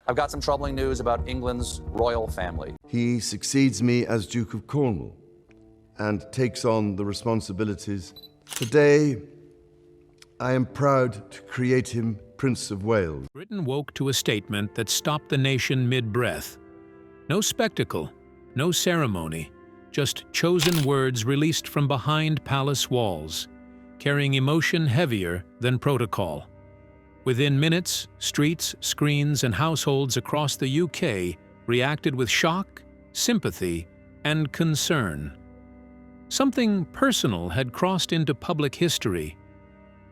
I've got some troubling news about England's royal family. He succeeds me as Duke of Cornwall and takes on the responsibilities. Today, I am proud to create him Prince of Wales. Britain woke to a statement that stopped the nation mid-breath. No spectacle, no ceremony, just chosen words released from behind palace walls, carrying emotion heavier than protocol. Within minutes, streets, screens, and households across the UK reacted with shock, sympathy, and concern. Something personal had crossed into public history.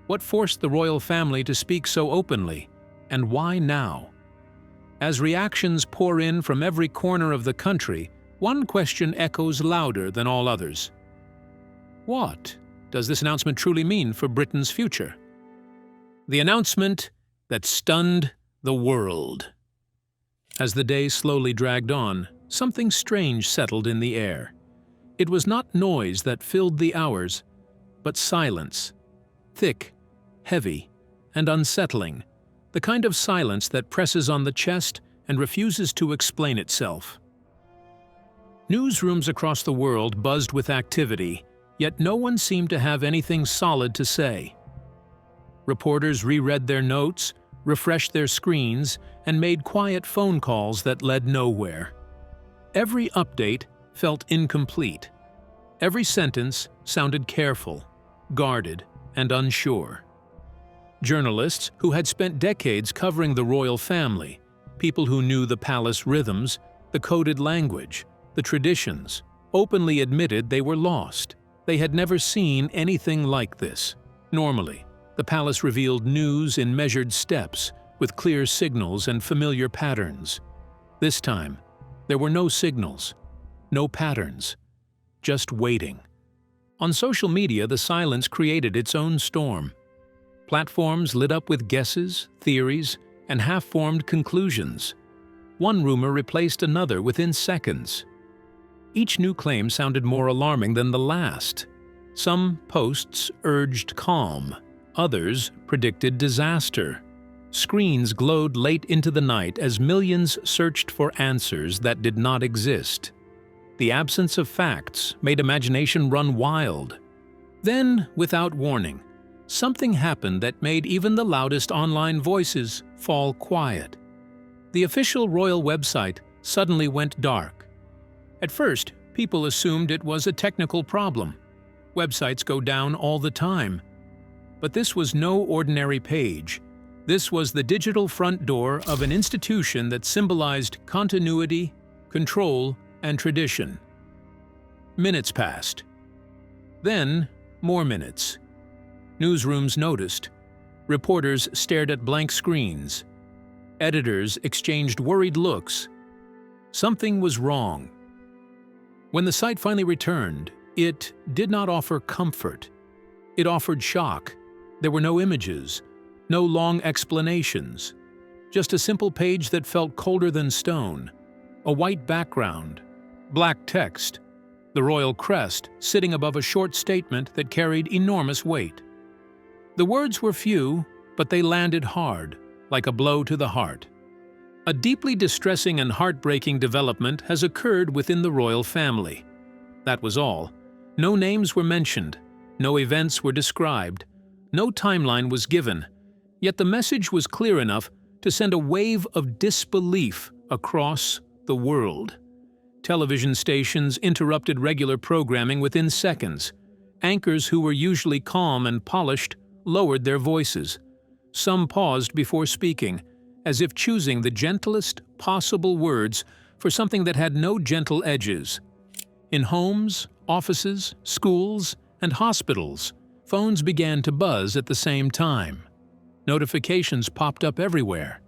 What forced the royal family to speak so openly, and why now? As reactions pour in from every corner of the country, one question echoes louder than all others. What does this announcement truly mean for Britain's future? The announcement that stunned the world. As the day slowly dragged on, something strange settled in the air. It was not noise that filled the hours, but silence. Thick, heavy, and unsettling. The kind of silence that presses on the chest and refuses to explain itself. Newsrooms across the world buzzed with activity, yet no one seemed to have anything solid to say. Reporters reread their notes, refreshed their screens, and made quiet phone calls that led nowhere. Every update felt incomplete. Every sentence sounded careful, guarded, and unsure. Journalists who had spent decades covering the royal family, people who knew the palace rhythms, the coded language, the traditions, openly admitted they were lost. They had never seen anything like this. Normally, the palace revealed news in measured steps, with clear signals and familiar patterns. This time, there were no signals, no patterns, just waiting. On social media, the silence created its own storm. Platforms lit up with guesses, theories, and half-formed conclusions. One rumor replaced another within seconds. Each new claim sounded more alarming than the last. Some posts urged calm. Others predicted disaster. Screens glowed late into the night as millions searched for answers that did not exist. The absence of facts made imagination run wild. Then, without warning, something happened that made even the loudest online voices fall quiet. The official royal website suddenly went dark. At first, people assumed it was a technical problem. Websites go down all the time. But this was no ordinary page. This was the digital front door of an institution that symbolized continuity, control, and tradition. Minutes passed. Then, more minutes. Newsrooms noticed. Reporters stared at blank screens. Editors exchanged worried looks. Something was wrong. When the site finally returned, it did not offer comfort. It offered shock. There were no images, no long explanations, just a simple page that felt colder than stone, a white background, black text, the royal crest sitting above a short statement that carried enormous weight. The words were few, but they landed hard, like a blow to the heart. A deeply distressing and heartbreaking development has occurred within the royal family. That was all. No names were mentioned, no events were described, no timeline was given, yet the message was clear enough to send a wave of disbelief across the world. Television stations interrupted regular programming within seconds. Anchors who were usually calm and polished lowered their voices. Some paused before speaking, as if choosing the gentlest possible words for something that had no gentle edges. In homes, offices, schools, and hospitals, phones began to buzz at the same time. Notifications popped up everywhere.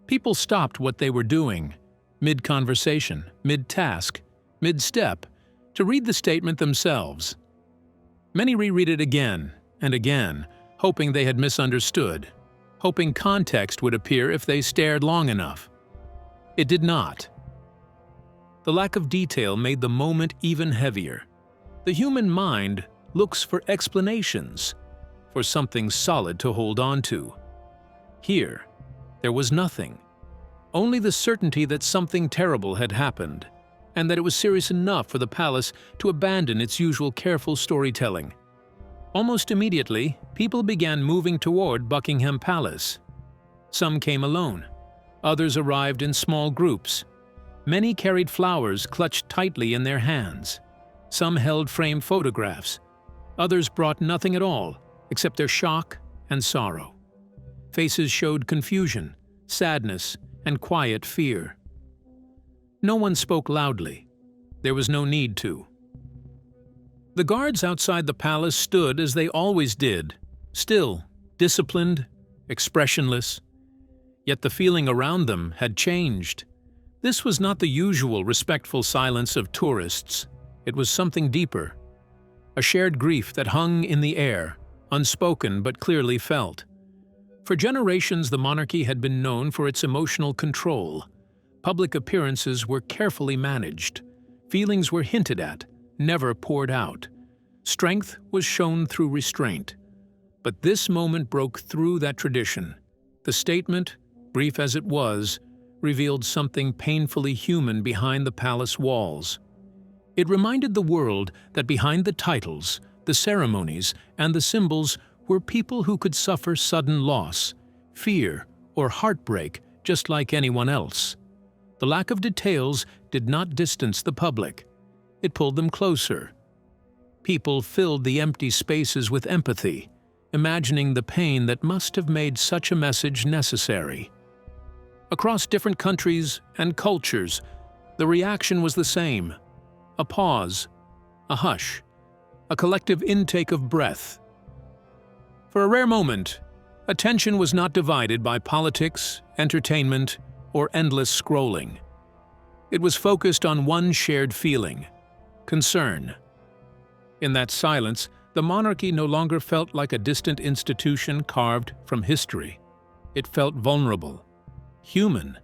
People stopped what they were doing, mid-conversation, mid-task, mid-step, to read the statement themselves. Many reread it again and again, hoping they had misunderstood, hoping context would appear if they stared long enough. It did not. The lack of detail made the moment even heavier. The human mind looks for explanations, for something solid to hold on to. Here, there was nothing. only the certainty that something terrible had happened, and that it was serious enough for the palace to abandon its usual careful storytelling. Almost immediately, people began moving toward Buckingham Palace. Some came alone. Others arrived in small groups. Many carried flowers clutched tightly in their hands. Some held framed photographs. Others brought nothing at all, except their shock and sorrow. Faces showed confusion, sadness, and quiet fear. No one spoke loudly. There was no need to. The guards outside the palace stood as they always did, still, disciplined, expressionless. Yet the feeling around them had changed. This was not the usual respectful silence of tourists. It was something deeper. A shared grief that hung in the air, unspoken but clearly felt. For generations, the monarchy had been known for its emotional control. Public appearances were carefully managed. Feelings were hinted at, never poured out. Strength was shown through restraint. But this moment broke through that tradition. The statement, brief as it was, revealed something painfully human behind the palace walls. It reminded the world that behind the titles, the ceremonies, and the symbols were people who could suffer sudden loss, fear, or heartbreak just like anyone else. The lack of details did not distance the public. It pulled them closer. People filled the empty spaces with empathy, imagining the pain that must have made such a message necessary. Across different countries and cultures, the reaction was the same. A pause, a hush, a collective intake of breath. For a rare moment, attention was not divided by politics, entertainment, or endless scrolling. It was focused on one shared feeling: concern. In that silence, the monarchy no longer felt like a distant institution carved from history. It felt vulnerable, human,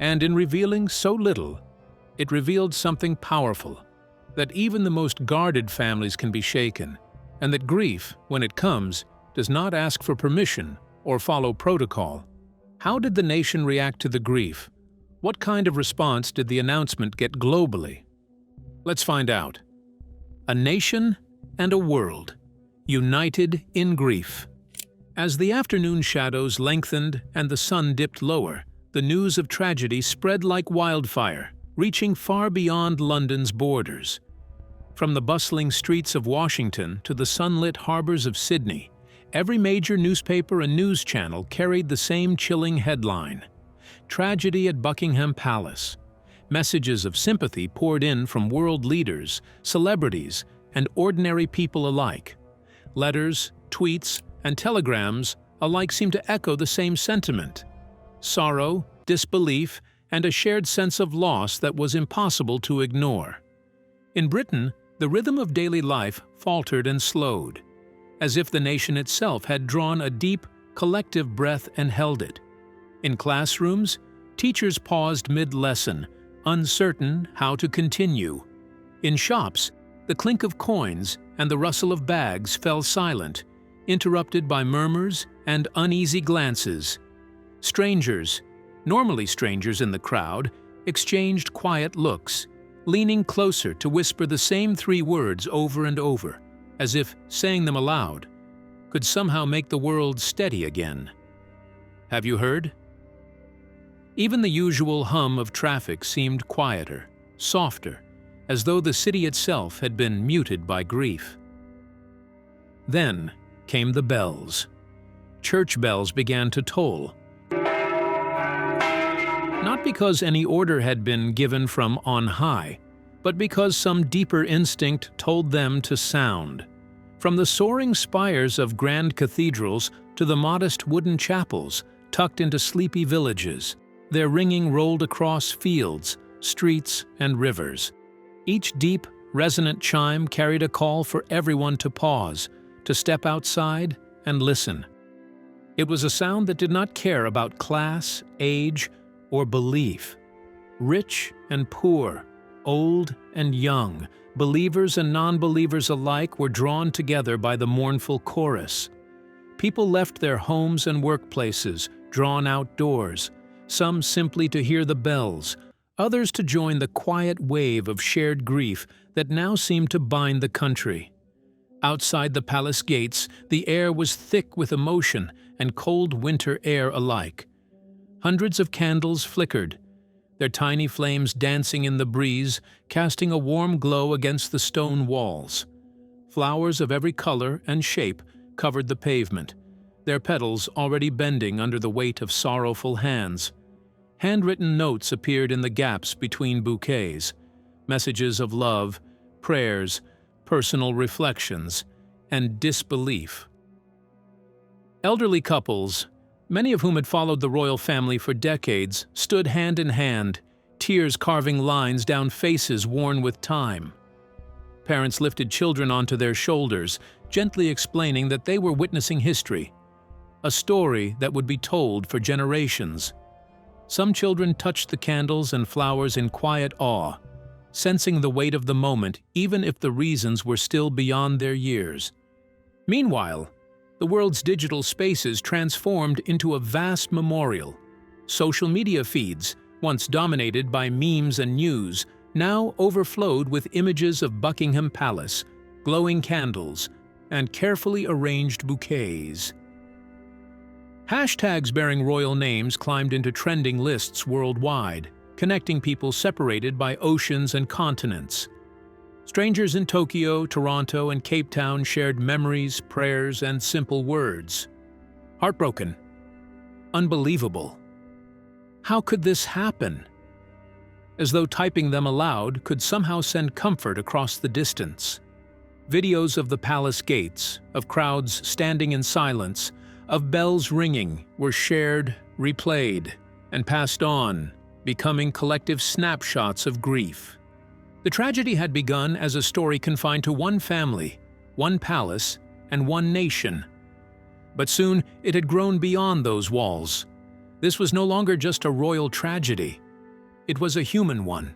and in revealing so little, it revealed something powerful: that even the most guarded families can be shaken, and that grief, when it comes, does not ask for permission or follow protocol. How did the nation react to the grief? What kind of response did the announcement get globally? Let's find out. A nation and a world, united in grief. As the afternoon shadows lengthened and the sun dipped lower, the news of tragedy spread like wildfire, reaching far beyond London's borders. From the bustling streets of Washington to the sunlit harbors of Sydney, every major newspaper and news channel carried the same chilling headline: Tragedy at Buckingham Palace. Messages of sympathy poured in from world leaders, celebrities, and ordinary people alike. Letters, tweets, and telegrams alike seemed to echo the same sentiment: sorrow, disbelief, and a shared sense of loss that was impossible to ignore. In Britain, the rhythm of daily life faltered and slowed, as if the nation itself had drawn a deep, collective breath and held it. In classrooms, teachers paused mid-lesson, uncertain how to continue. In shops, the clink of coins and the rustle of bags fell silent, interrupted by murmurs and uneasy glances. Strangers, normally strangers in the crowd, exchanged quiet looks, leaning closer to whisper the same three words over and over, as if saying them aloud could somehow make the world steady again. Have you heard? Even the usual hum of traffic seemed quieter, softer, as though the city itself had been muted by grief. Then came the bells. Church bells began to toll. Not because any order had been given from on high, but because some deeper instinct told them to sound. From the soaring spires of grand cathedrals to the modest wooden chapels tucked into sleepy villages, their ringing rolled across fields, streets, and rivers. Each deep, resonant chime carried a call for everyone to pause, to step outside and listen. It was a sound that did not care about class, age, or belief. Rich and poor, old and young, believers and non-believers alike were drawn together by the mournful chorus. People left their homes and workplaces, drawn outdoors. some simply to hear the bells, others to join the quiet wave of shared grief that now seemed to bind the country. Outside the palace gates, the air was thick with emotion and cold winter air alike. Hundreds of candles flickered, their tiny flames dancing in the breeze, casting a warm glow against the stone walls. Flowers of every color and shape covered the pavement, their petals already bending under the weight of sorrowful hands. Handwritten notes appeared in the gaps between bouquets, messages of love, prayers, personal reflections, and disbelief. Elderly couples, many of whom had followed the royal family for decades, stood hand in hand, tears carving lines down faces worn with time. Parents lifted children onto their shoulders, gently explaining that they were witnessing history, a story that would be told for generations. Some children touched the candles and flowers in quiet awe, sensing the weight of the moment even if the reasons were still beyond their years. Meanwhile, the world's digital spaces transformed into a vast memorial. Social media feeds, once dominated by memes and news, now overflowed with images of Buckingham Palace, glowing candles, and carefully arranged bouquets. Hashtags bearing royal names climbed into trending lists worldwide, connecting people separated by oceans and continents. Strangers in Tokyo, Toronto, and Cape Town shared memories, prayers, and simple words. Heartbroken. Unbelievable. How could this happen? As though typing them aloud could somehow send comfort across the distance. Videos of the palace gates, of crowds standing in silence, of bells ringing were shared, replayed, and passed on, becoming collective snapshots of grief. The tragedy had begun as a story confined to one family, one palace, and one nation. But soon it had grown beyond those walls. This was no longer just a royal tragedy. It was a human one.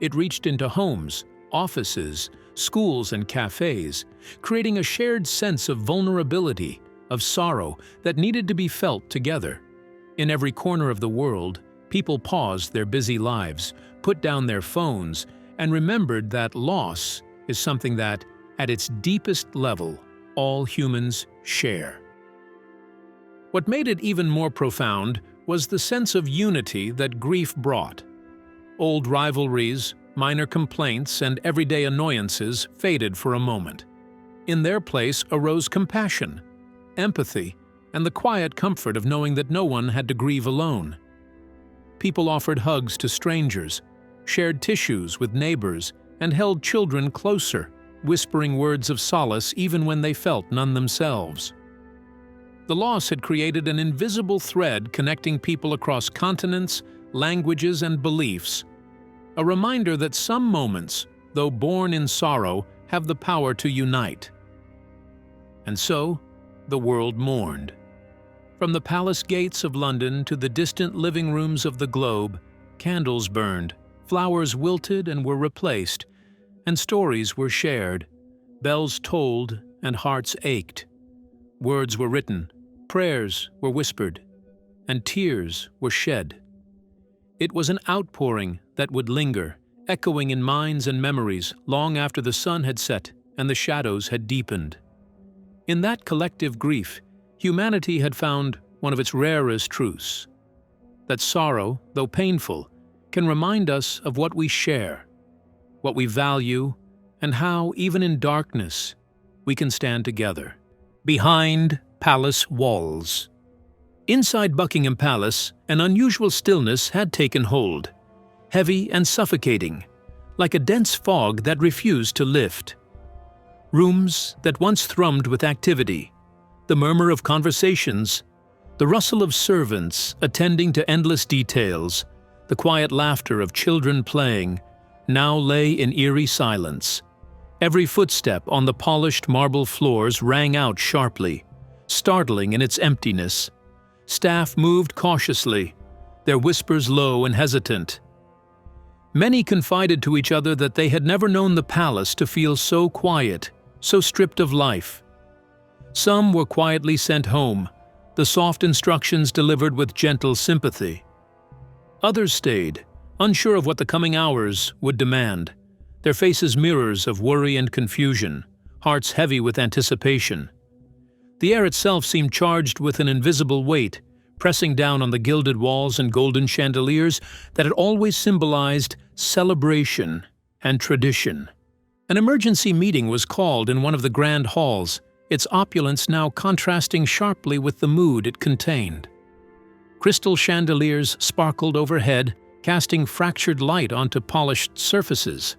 It reached into homes, offices, schools, and cafes, creating a shared sense of vulnerability, of sorrow that needed to be felt together. In every corner of the world, people paused their busy lives, put down their phones, and remembered that loss is something that, at its deepest level, all humans share. What made it even more profound was the sense of unity that grief brought. Old rivalries, minor complaints, and everyday annoyances faded for a moment. In their place arose compassion, empathy, and the quiet comfort of knowing that no one had to grieve alone. People offered hugs to strangers, shared tissues with neighbors, and held children closer, whispering words of solace even when they felt none themselves. The loss had created an invisible thread connecting people across continents, languages, and beliefs, a reminder that some moments, though born in sorrow, have the power to unite. And so, the world mourned. From the palace gates of London to the distant living rooms of the globe, candles burned, flowers wilted and were replaced, and stories were shared, bells tolled, and hearts ached. Words were written, prayers were whispered, and tears were shed. It was an outpouring that would linger, echoing in minds and memories long after the sun had set and the shadows had deepened. In that collective grief, humanity had found one of its rarest truths, that sorrow, though painful, can remind us of what we share, what we value, and how, even in darkness, we can stand together. Behind palace walls. Inside Buckingham Palace, an unusual stillness had taken hold, heavy and suffocating, like a dense fog that refused to lift. Rooms that once thrummed with activity, the murmur of conversations, the rustle of servants attending to endless details, the quiet laughter of children playing, now lay in eerie silence. Every footstep on the polished marble floors rang out sharply, startling in its emptiness. Staff moved cautiously, their whispers low and hesitant. Many confided to each other that they had never known the palace to feel so quiet, so stripped of life. Some were quietly sent home, the soft instructions delivered with gentle sympathy. Others stayed, unsure of what the coming hours would demand, their faces mirrors of worry and confusion, hearts heavy with anticipation. The air itself seemed charged with an invisible weight, pressing down on the gilded walls and golden chandeliers that had always symbolized celebration and tradition. An emergency meeting was called in one of the grand halls, its opulence now contrasting sharply with the mood it contained. Crystal chandeliers sparkled overhead, casting fractured light onto polished surfaces.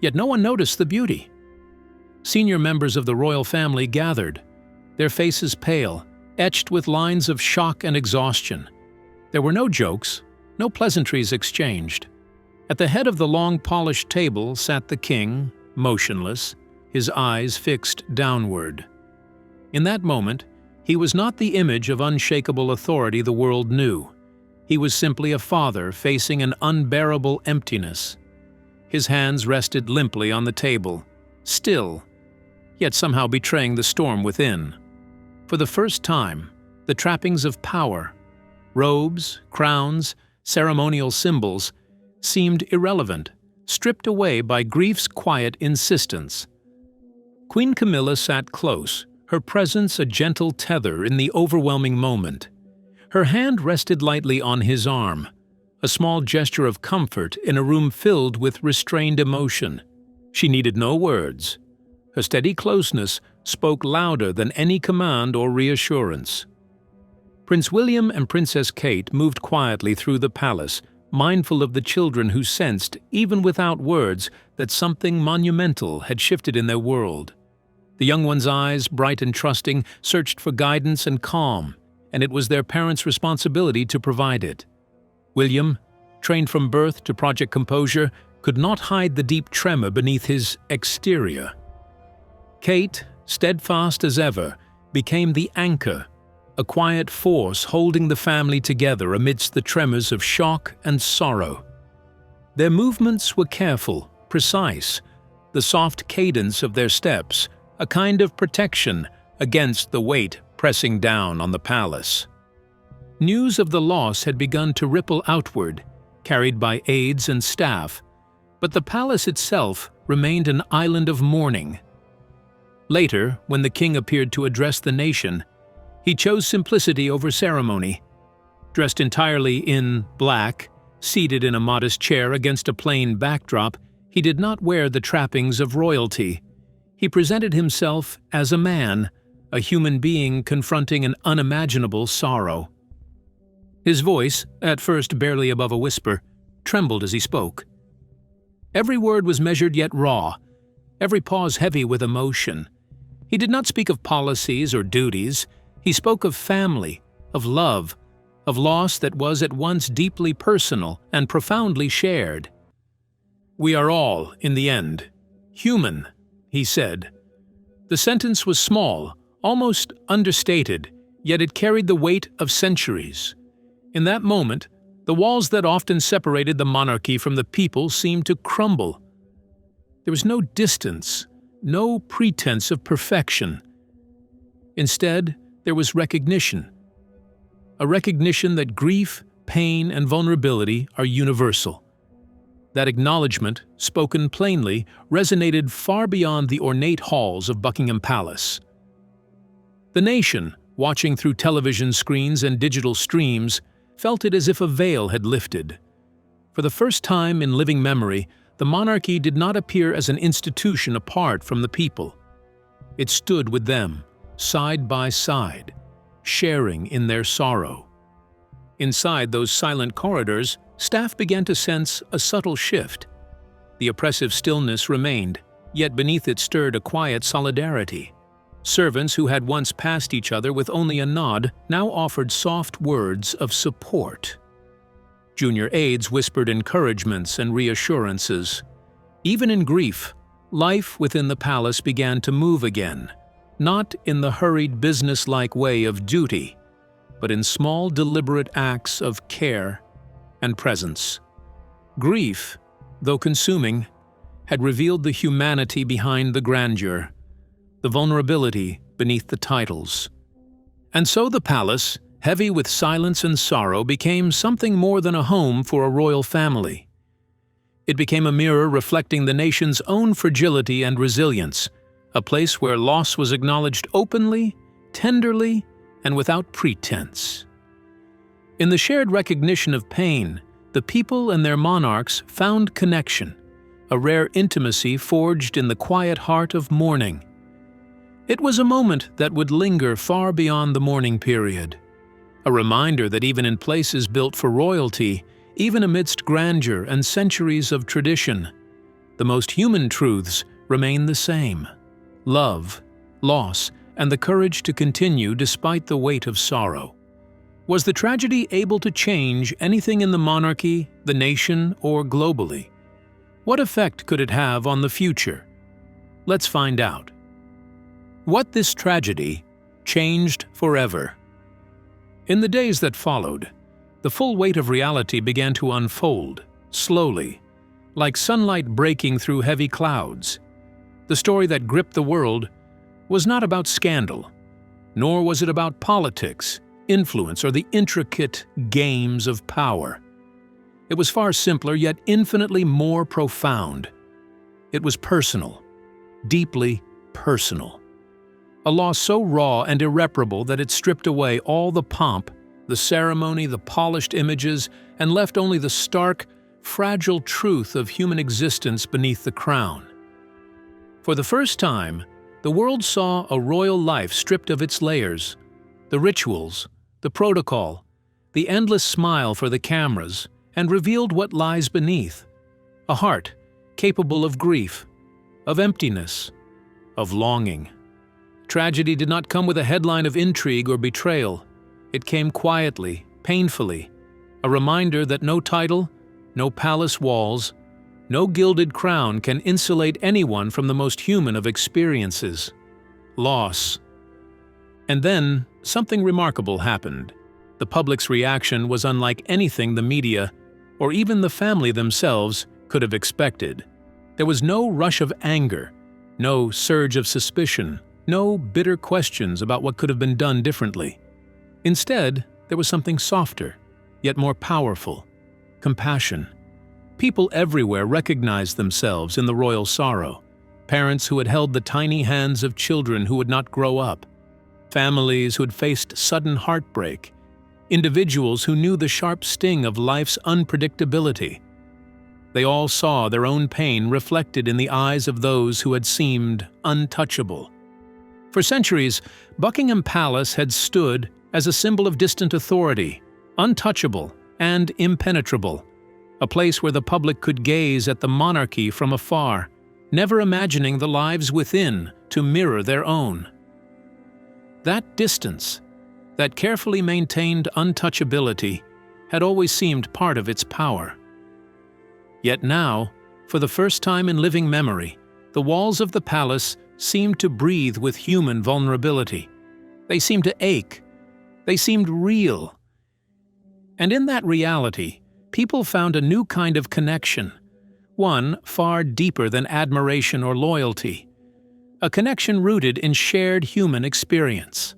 Yet no one noticed the beauty. Senior members of the royal family gathered, their faces pale, etched with lines of shock and exhaustion. There were no jokes, no pleasantries exchanged. At the head of the long polished table sat the king, motionless, his eyes fixed downward. In that moment, he was not the image of unshakable authority the world knew. He was simply a father facing an unbearable emptiness. His hands rested limply on the table, still, yet somehow betraying the storm within. For the first time, the trappings of power, robes, crowns, ceremonial symbols, seemed irrelevant, stripped away by grief's quiet insistence. Queen Camilla sat close, her presence a gentle tether in the overwhelming moment. Her hand rested lightly on his arm, a small gesture of comfort in a room filled with restrained emotion. She needed no words. Her steady closeness spoke louder than any command or reassurance. Prince William and Princess Kate moved quietly through the palace, mindful of the children who sensed, even without words, that something monumental had shifted in their world. The young one's eyes, bright and trusting, searched for guidance and calm, and it was their parents' responsibility to provide it. William, trained from birth to project composure, could not hide the deep tremor beneath his exterior. Kate, steadfast as ever, became the anchor, a quiet force holding the family together amidst the tremors of shock and sorrow. Their movements were careful, precise, the soft cadence of their steps, a kind of protection against the weight pressing down on the palace. News of the loss had begun to ripple outward, carried by aides and staff, but the palace itself remained an island of mourning. Later, when the king appeared to address the nation, he chose simplicity over ceremony. Dressed entirely in black, seated in a modest chair against a plain backdrop, he did not wear the trappings of royalty. He presented himself as a man, a human being confronting an unimaginable sorrow. His voice, at first barely above a whisper, trembled as he spoke. Every word was measured yet raw, every pause heavy with emotion. He did not speak of policies or duties. He spoke of family, of love, of loss that was at once deeply personal and profoundly shared. "We are all, in the end, human," he said. The sentence was small, almost understated, yet it carried the weight of centuries. In that moment, the walls that often separated the monarchy from the people seemed to crumble. There was no distance, no pretense of perfection. Instead, there was recognition. A recognition that grief, pain, and vulnerability are universal. That acknowledgement, spoken plainly, resonated far beyond the ornate halls of Buckingham Palace. The nation, watching through television screens and digital streams, felt it as if a veil had lifted. For the first time in living memory, the monarchy did not appear as an institution apart from the people. It stood with them, side by side, sharing in their sorrow. Inside those silent corridors, staff began to sense a subtle shift. The oppressive stillness remained, yet beneath it stirred a quiet solidarity. Servants who had once passed each other with only a nod now offered soft words of support. Junior aides whispered encouragements and reassurances. Even in grief, life within the palace began to move again, not in the hurried business-like way of duty, but in small deliberate acts of care and presence. Grief, though consuming, had revealed the humanity behind the grandeur, the vulnerability beneath the titles. And so the palace, heavy with silence and sorrow, became something more than a home for a royal family. It became a mirror reflecting the nation's own fragility and resilience, a place where loss was acknowledged openly, tenderly, and without pretense. In the shared recognition of pain, the people and their monarchs found connection, a rare intimacy forged in the quiet heart of mourning. It was a moment that would linger far beyond the mourning period, a reminder that even in places built for royalty, even amidst grandeur and centuries of tradition, the most human truths remain the same: love, loss, and the courage to continue despite the weight of sorrow. Was the tragedy able to change anything in the monarchy, the nation, or globally? What effect could it have on the future? Let's find out. What this tragedy changed forever. In the days that followed, the full weight of reality began to unfold, slowly, like sunlight breaking through heavy clouds. The story that gripped the world was not about scandal, nor was it about politics, influence, or the intricate games of power. It was far simpler, yet infinitely more profound. It was personal, deeply personal. A loss so raw and irreparable that it stripped away all the pomp, the ceremony, the polished images, and left only the stark, fragile truth of human existence beneath the crown. For the first time, the world saw a royal life stripped of its layers, the rituals, the protocol, the endless smile for the cameras, and revealed what lies beneath: a heart capable of grief, of emptiness, of longing. Tragedy did not come with a headline of intrigue or betrayal. It came quietly, painfully, a reminder that no title, no palace walls, no gilded crown can insulate anyone from the most human of experiences: loss. And then, something remarkable happened. The public's reaction was unlike anything the media, or even the family themselves, could have expected. There was no rush of anger, no surge of suspicion, no bitter questions about what could have been done differently. Instead, there was something softer, yet more powerful: compassion. People everywhere recognized themselves in the royal sorrow. Parents who had held the tiny hands of children who would not grow up. Families who had faced sudden heartbreak. Individuals who knew the sharp sting of life's unpredictability. They all saw their own pain reflected in the eyes of those who had seemed untouchable. For centuries, Buckingham Palace had stood as a symbol of distant authority, untouchable and impenetrable, a place where the public could gaze at the monarchy from afar, never imagining the lives within to mirror their own. That distance, that carefully maintained untouchability, had always seemed part of its power. Yet now, for the first time in living memory, the walls of the palace seemed to breathe with human vulnerability. They seemed to ache. They seemed real. And in that reality, people found a new kind of connection, one far deeper than admiration or loyalty, a connection rooted in shared human experience.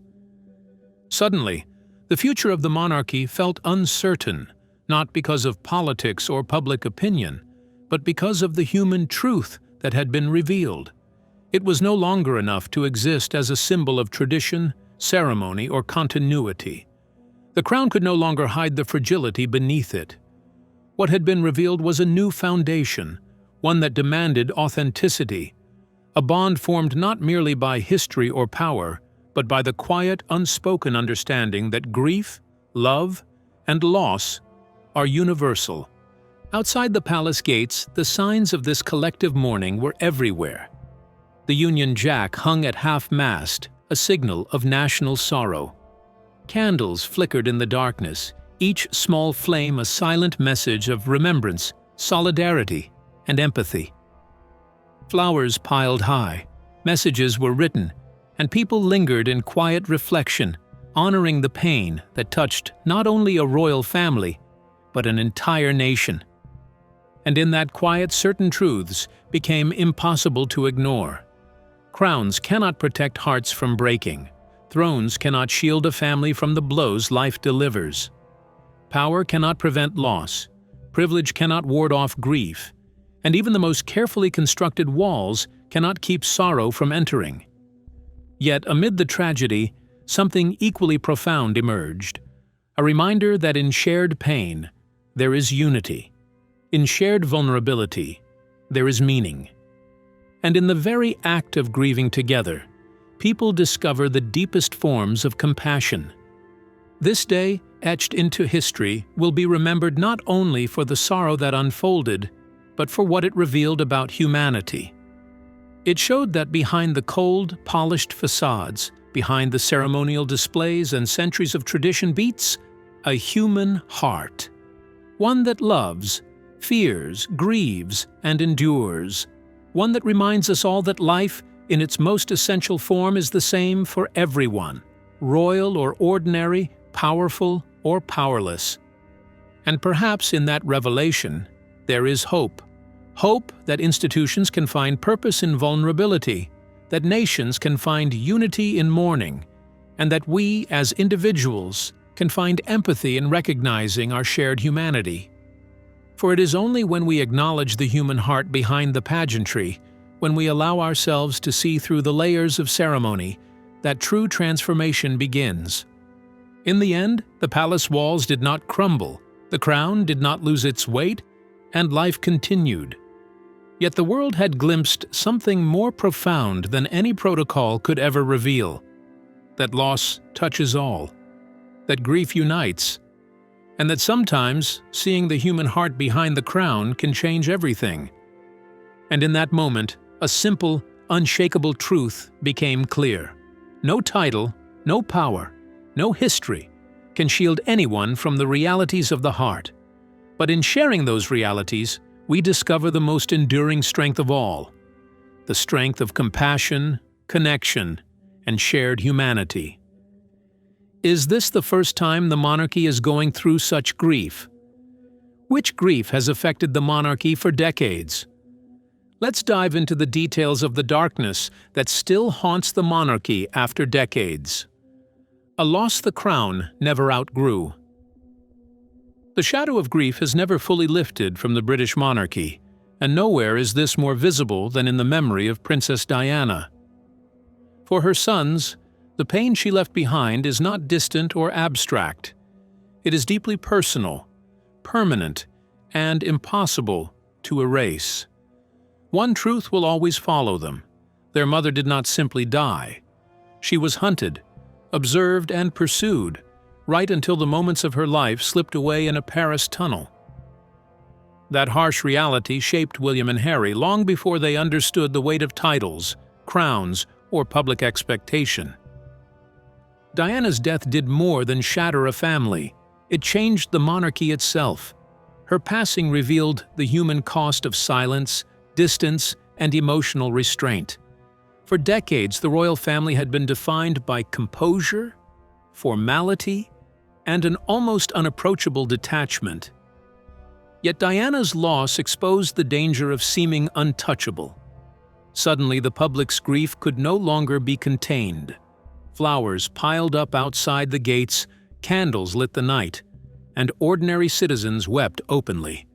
Suddenly, the future of the monarchy felt uncertain, not because of politics or public opinion, but because of the human truth that had been revealed. It was no longer enough to exist as a symbol of tradition, ceremony, or continuity. The crown could no longer hide the fragility beneath it. What had been revealed was a new foundation, one that demanded authenticity, a bond formed not merely by history or power, but by the quiet, unspoken understanding that grief, love, and loss are universal. Outside the palace gates, the signs of this collective mourning were everywhere. The Union Jack hung at half-mast, a signal of national sorrow. Candles flickered in the darkness, each small flame a silent message of remembrance, solidarity, and empathy. Flowers piled high, messages were written, and people lingered in quiet reflection, honoring the pain that touched not only a royal family, but an entire nation. And in that quiet, certain truths became impossible to ignore. Crowns cannot protect hearts from breaking. Thrones cannot shield a family from the blows life delivers. Power cannot prevent loss. Privilege cannot ward off grief. And even the most carefully constructed walls cannot keep sorrow from entering. Yet, amid the tragedy, something equally profound emerged. A reminder that in shared pain, there is unity. In shared vulnerability, there is meaning. And in the very act of grieving together, people discover the deepest forms of compassion. This day, etched into history, will be remembered not only for the sorrow that unfolded, but for what it revealed about humanity. It showed that behind the cold, polished facades, behind the ceremonial displays and centuries of tradition beats a human heart. One that loves, fears, grieves, and endures. One that reminds us all that life, in its most essential form, is the same for everyone, royal or ordinary, powerful or powerless. And perhaps in that revelation, there is hope. Hope that institutions can find purpose in vulnerability, that nations can find unity in mourning, and that we, as individuals, can find empathy in recognizing our shared humanity. For it is only when we acknowledge the human heart behind the pageantry, when we allow ourselves to see through the layers of ceremony, that true transformation begins. In the end, the palace walls did not crumble, the crown did not lose its weight, and life continued. Yet the world had glimpsed something more profound than any protocol could ever reveal. That loss touches all, that grief unites, and that sometimes seeing the human heart behind the crown can change everything. And in that moment, a simple, unshakable truth became clear. No title, no power, no history can shield anyone from the realities of the heart. But in sharing those realities, we discover the most enduring strength of all, the strength of compassion, connection, and shared humanity. Is this the first time the monarchy is going through such grief? Which grief has affected the monarchy for decades? Let's dive into the details of the darkness that still haunts the monarchy after decades. A loss the crown never outgrew. The shadow of grief has never fully lifted from the British monarchy, and nowhere is this more visible than in the memory of Princess Diana. For her sons, the pain she left behind is not distant or abstract. It is deeply personal, permanent, and impossible to erase. One truth will always follow them. Their mother did not simply die. She was hunted, observed, and pursued, right until the moments of her life slipped away in a Paris tunnel. That harsh reality shaped William and Harry long before they understood the weight of titles, crowns, or public expectation. Diana's death did more than shatter a family. It changed the monarchy itself. Her passing revealed the human cost of silence, distance, and emotional restraint. For decades, the royal family had been defined by composure, formality, and an almost unapproachable detachment. Yet Diana's loss exposed the danger of seeming untouchable. Suddenly, the public's grief could no longer be contained. Flowers piled up outside the gates, candles lit the night, and ordinary citizens wept openly.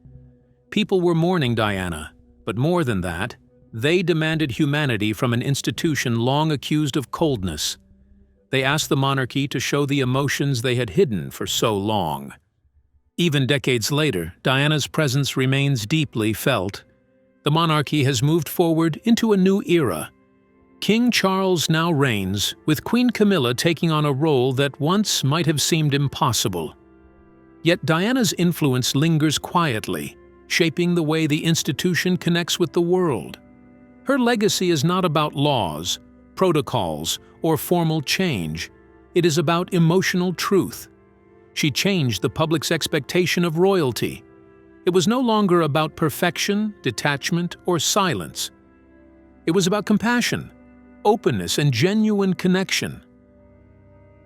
People were mourning Diana, but more than that, they demanded humanity from an institution long accused of coldness. They asked the monarchy to show the emotions they had hidden for so long. Even decades later, Diana's presence remains deeply felt. The monarchy has moved forward into a new era. King Charles now reigns, with Queen Camilla taking on a role that once might have seemed impossible. Yet Diana's influence lingers quietly, shaping the way the institution connects with the world. Her legacy is not about laws, protocols, or formal change. It is about emotional truth. She changed the public's expectation of royalty. It was no longer about perfection, detachment, or silence. It was about compassion, openness, and genuine connection.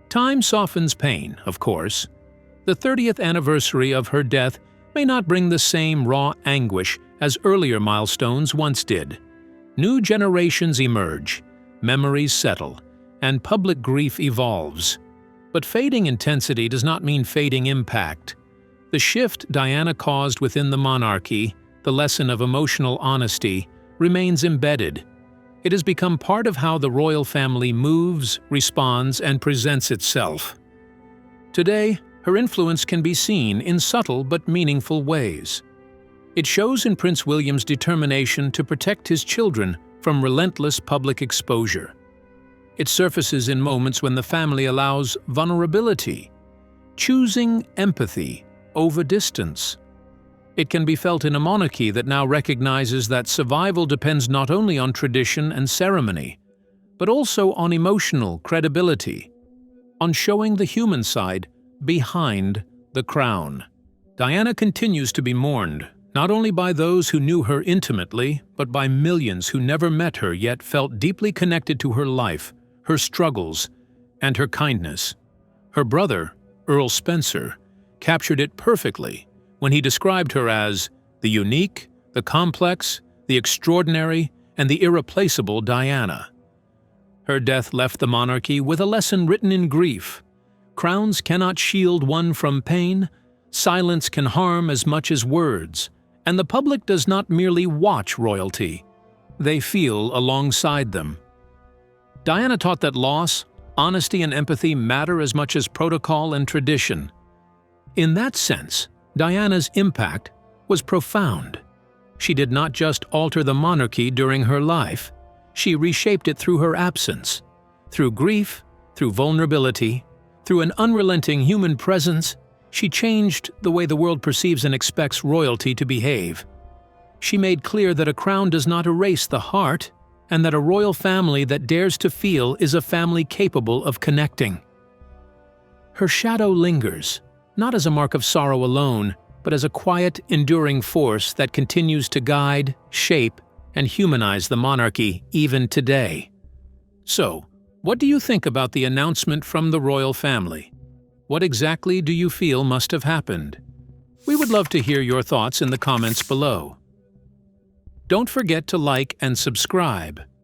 Time softens pain, of course. The 30th anniversary of her death may not bring the same raw anguish as earlier milestones once did. New generations emerge, memories settle, and public grief evolves. But fading intensity does not mean fading impact. The shift Diana caused within the monarchy, the lesson of emotional honesty, remains embedded. It has become part of how the royal family moves, responds, and presents itself. Today, her influence can be seen in subtle but meaningful ways. It shows in Prince William's determination to protect his children from relentless public exposure. It surfaces in moments when the family allows vulnerability, choosing empathy over distance. It can be felt in a monarchy that now recognizes that survival depends not only on tradition and ceremony, but also on emotional credibility, on showing the human side behind the crown. Diana continues to be mourned, not only by those who knew her intimately, but by millions who never met her yet felt deeply connected to her life, her struggles, and her kindness. Her brother, Earl Spencer, captured it perfectly when he described her as the unique, the complex, the extraordinary, and the irreplaceable Diana. Her death left the monarchy with a lesson written in grief. Crowns cannot shield one from pain, silence can harm as much as words, and the public does not merely watch royalty, they feel alongside them. Diana taught that loss, honesty, and empathy matter as much as protocol and tradition. In that sense, Diana's impact was profound. She did not just alter the monarchy during her life, she reshaped it through her absence. Through grief, through vulnerability, through an unrelenting human presence, she changed the way the world perceives and expects royalty to behave. She made clear that a crown does not erase the heart, and that a royal family that dares to feel is a family capable of connecting. Her shadow lingers, not as a mark of sorrow alone, but as a quiet, enduring force that continues to guide, shape, and humanize the monarchy even today. So, what do you think about the announcement from the royal family? What exactly do you feel must have happened? We would love to hear your thoughts in the comments below. Don't forget to like and subscribe.